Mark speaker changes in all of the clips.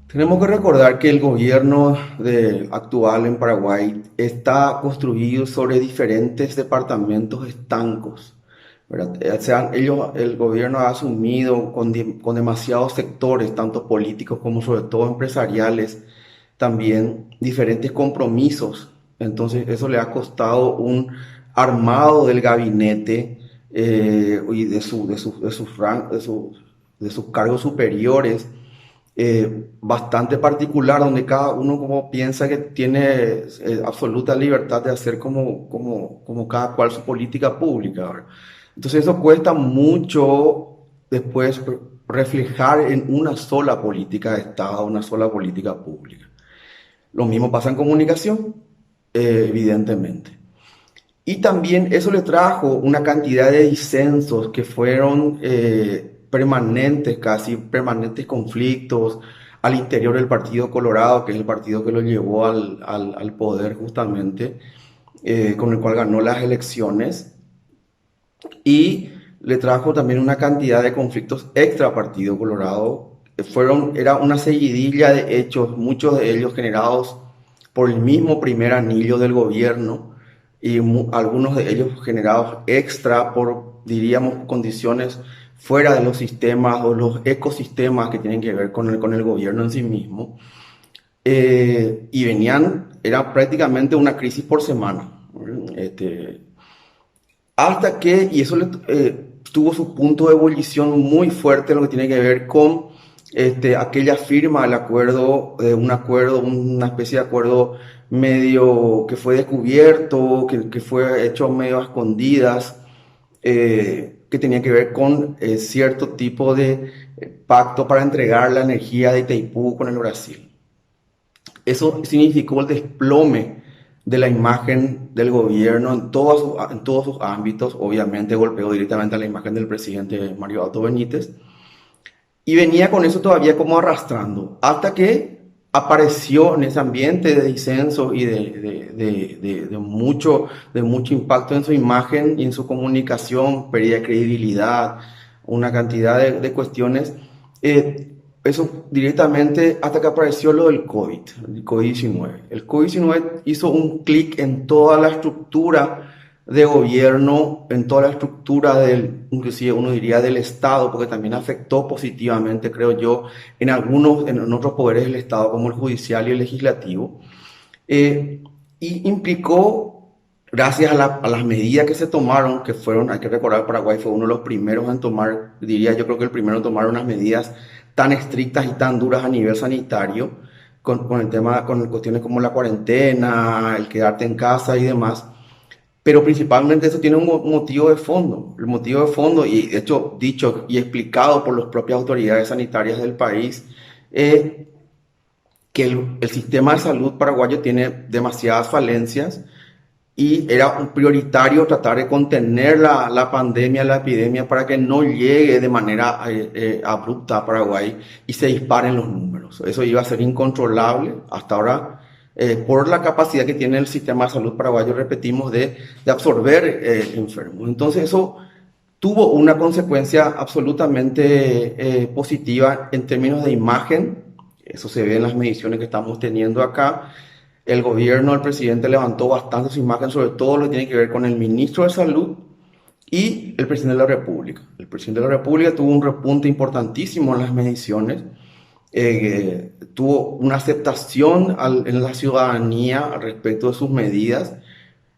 Speaker 1: Tenemos que recordar que el gobierno actual en Paraguay está construido sobre diferentes departamentos estancos, ¿verdad? El gobierno ha asumido con demasiados sectores, tanto políticos como sobre todo empresariales, también diferentes compromisos. Entonces eso le ha costado un armado del gabinete y de sus cargos superiores bastante particular, donde cada uno como piensa que tiene absoluta libertad de hacer como cada cual su política pública, ¿verdad? Entonces eso cuesta mucho después reflejar en una sola política de Estado, una sola política pública. Lo mismo pasa en comunicación, evidentemente. Y también eso le trajo una cantidad de disensos que fueron permanentes, casi permanentes conflictos al interior del Partido Colorado, que es el partido que lo llevó al poder justamente, con el cual ganó las elecciones. Y le trajo también una cantidad de conflictos extra Partido Colorado. Era una seguidilla de hechos, muchos de ellos generados por el mismo primer anillo del gobierno y algunos de ellos generados extra por, diríamos, condiciones fuera de los sistemas o los ecosistemas que tienen que ver con el gobierno en sí mismo. Y era prácticamente una crisis por semana. Hasta que, y eso tuvo su punto de ebullición muy fuerte en lo que tiene que ver con aquella firma del acuerdo, una especie de acuerdo medio que fue descubierto, que fue hecho medio a escondidas, que tenía que ver con cierto tipo de pacto para entregar la energía de Itaipú con el Brasil. Eso significó el desplome de la imagen del gobierno en todos sus ámbitos. Obviamente golpeó directamente a la imagen del presidente Mario Alto Benítez. Y venía con eso todavía como arrastrando, hasta que apareció en ese ambiente de disenso y de mucho impacto en su imagen y en su comunicación, pérdida de credibilidad, una cantidad de cuestiones. Eso directamente hasta que apareció lo del COVID, el COVID-19. El COVID-19 hizo un clic en toda la estructura de gobierno, en toda la estructura inclusive uno diría del Estado, porque también afectó positivamente, creo yo, en otros poderes del Estado, como el judicial y el legislativo, y implicó, gracias a las medidas que se tomaron, que fueron, hay que recordar, Paraguay fue uno de los primeros en tomar, diría yo creo que el primero en tomar unas medidas tan estrictas y tan duras a nivel sanitario, con el tema, con cuestiones como la cuarentena, el quedarte en casa y demás. Pero principalmente eso tiene un motivo de fondo. El motivo de fondo, y de hecho dicho y explicado por las propias autoridades sanitarias del país, es que el sistema de salud paraguayo tiene demasiadas falencias y era un prioritario tratar de contener la pandemia, la epidemia, para que no llegue de manera abrupta a Paraguay y se disparen los números. Eso iba a ser incontrolable hasta ahora por la capacidad que tiene el sistema de salud paraguayo, repetimos, de absorber enfermos. Entonces eso tuvo una consecuencia absolutamente positiva en términos de imagen. Eso se ve en las mediciones que estamos teniendo acá. El gobierno, el presidente levantó bastante su imagen, sobre todo lo que tiene que ver con el ministro de Salud y el presidente de la República. El presidente de la República tuvo un repunte importantísimo en las mediciones, tuvo una aceptación en la ciudadanía respecto de sus medidas,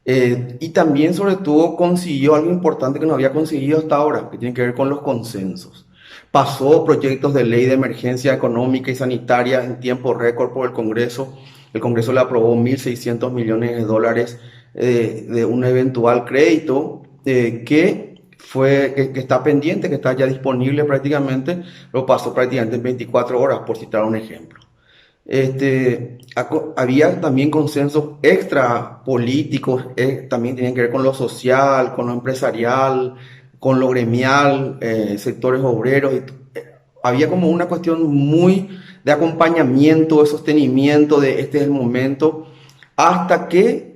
Speaker 1: y también, sobre todo, consiguió algo importante que no había conseguido hasta ahora, que tiene que ver con los consensos. Pasó proyectos de ley de emergencia económica y sanitaria en tiempo récord por el Congreso. El Congreso le aprobó 1.600 millones de dólares de un eventual crédito que está pendiente, que está ya disponible prácticamente. Lo pasó prácticamente en 24 horas, por citar un ejemplo. Había también consensos extra políticos, también tienen que ver con lo social, con lo empresarial, con lo gremial, sectores obreros. Había como una cuestión muy de acompañamiento, de sostenimiento, de este es el momento, hasta que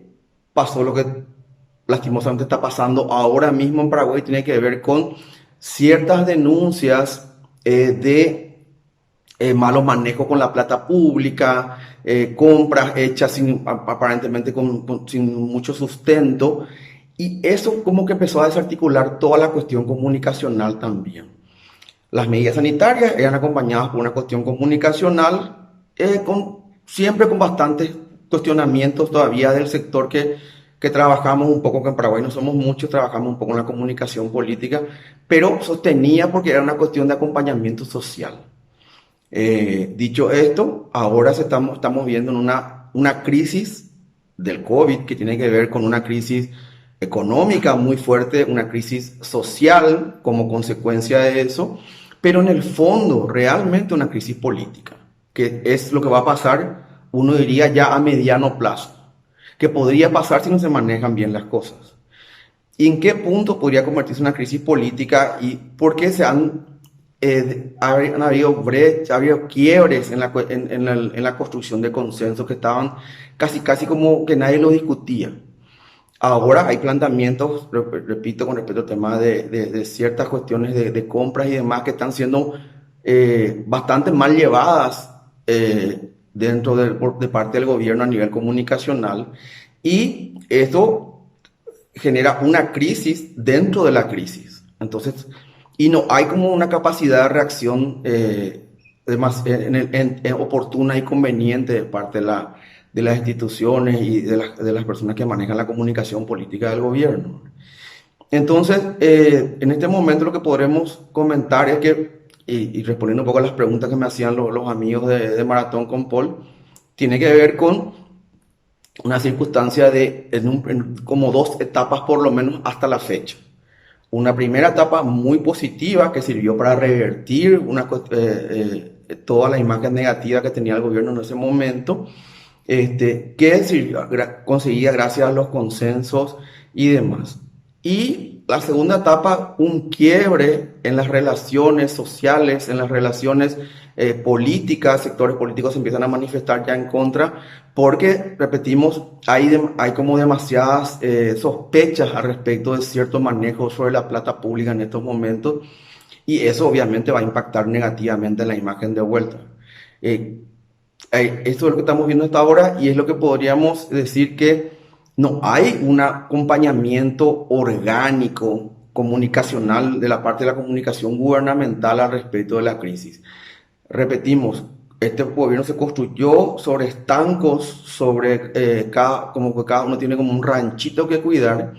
Speaker 1: pasó lo que lastimosamente está pasando ahora mismo en Paraguay. Tiene que ver con ciertas denuncias de malos manejos con la plata pública, compras hechas aparentemente sin mucho sustento, y eso como que empezó a desarticular toda la cuestión comunicacional también. Las medidas sanitarias eran acompañadas por una cuestión comunicacional, siempre con bastantes cuestionamientos todavía del sector que trabajamos un poco, que en Paraguay no somos muchos, trabajamos un poco en la comunicación política, pero sostenía porque era una cuestión de acompañamiento social. Dicho esto, ahora estamos viendo en una crisis del COVID que tiene que ver con una crisis económica muy fuerte, una crisis social como consecuencia de eso, pero en el fondo realmente una crisis política, que es lo que va a pasar, uno diría ya a mediano plazo, que podría pasar si no se manejan bien las cosas. ¿Y en qué punto podría convertirse en una crisis política y por qué han habido brechas, ha habido quiebres en la construcción de consensos que estaban casi como que nadie lo discutía? Ahora hay planteamientos, repito, con respecto al tema de ciertas cuestiones de compras y demás que están siendo bastante mal llevadas de parte del gobierno a nivel comunicacional, y esto genera una crisis dentro de la crisis. Entonces, y no hay como una capacidad de reacción oportuna y conveniente de parte de las instituciones y de las personas que manejan la comunicación política del gobierno. Entonces, en este momento lo que podremos comentar es que, y respondiendo un poco a las preguntas que me hacían los amigos de Maratón con Paul, tiene que ver con una circunstancia como dos etapas por lo menos hasta la fecha. Una primera etapa muy positiva que sirvió para revertir toda la imagen negativa que tenía el gobierno en ese momento, conseguía gracias a los consensos y demás. Y la segunda etapa, un quiebre en las relaciones sociales, en las relaciones políticas, sectores políticos se empiezan a manifestar ya en contra, porque, repetimos, hay como demasiadas sospechas al respecto de cierto manejo sobre la plata pública en estos momentos, y eso obviamente va a impactar negativamente en la imagen de vuelta. Esto es lo que estamos viendo hasta ahora, y es lo que podríamos decir que no hay un acompañamiento orgánico comunicacional de la parte de la comunicación gubernamental al respecto de la crisis. Repetimos, este gobierno se construyó sobre estancos, como que cada uno tiene como un ranchito que cuidar,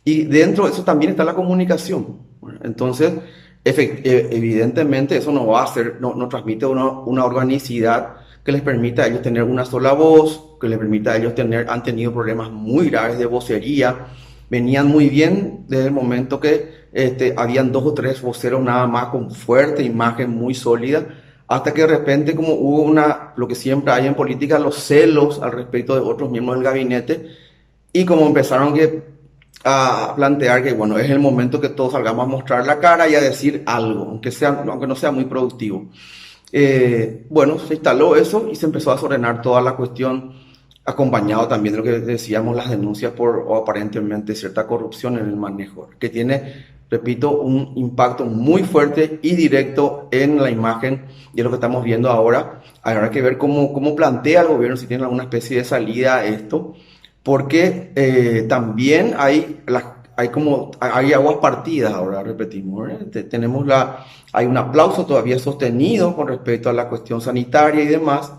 Speaker 1: y dentro de eso también está la comunicación. Entonces, evidentemente eso no va a ser, no transmite una organicidad que les permita a ellos tener una sola voz, que les permita a ellos han tenido problemas muy graves de vocería, venían muy bien desde el momento que habían 2 o 3 voceros nada más con fuerte imagen muy sólida, hasta que de repente como hubo lo que siempre hay en política, los celos al respecto de otros miembros del gabinete, y como empezaron a plantear que bueno, es el momento que todos salgamos a mostrar la cara y a decir algo, aunque no sea muy productivo. Bueno, se instaló eso y se empezó a desordenar toda la cuestión, acompañado también de lo que decíamos, las denuncias o aparentemente cierta corrupción en el manejo, que tiene, repito, un impacto muy fuerte y directo en la imagen, y es lo que estamos viendo ahora. Habrá que ver cómo plantea el gobierno, si tiene alguna especie de salida a esto, porque también hay aguas partidas ahora, repetimos, hay un aplauso todavía sostenido con respecto a la cuestión sanitaria y demás.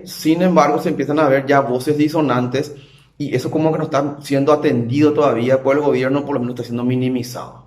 Speaker 1: Sin embargo, se empiezan a ver ya voces disonantes, y eso como que no está siendo atendido todavía por el gobierno, por lo menos está siendo minimizado.